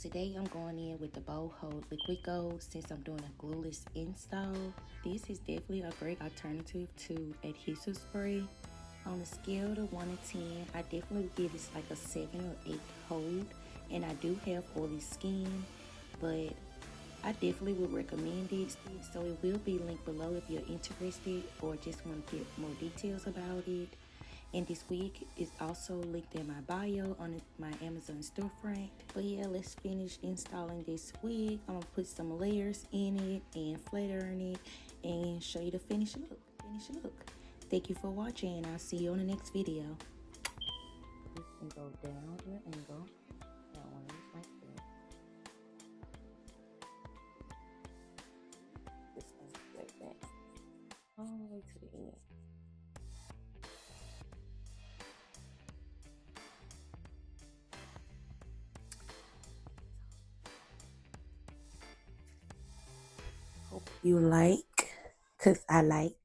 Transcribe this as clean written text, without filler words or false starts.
Today I'm going in with the Bold Hold Liquid Gold since I'm doing a glueless install. This is definitely a great alternative to adhesive spray. On a scale of 1 to 10, I definitely would give this like a 7 or 8 hold. And I do have oily skin, but I definitely would recommend it. So it will be linked below if you're interested or just want to get more details about it. And this wig is also linked in my bio on my Amazon storefront. But yeah, let's finish installing this wig. I'm gonna put some layers in it and flattering it and show you the finished look. Thank you for watching, and I'll see you on the next video. You can go down your angle. That one is like that. This one's like that. All the way to the end. Hope you like, cause I like.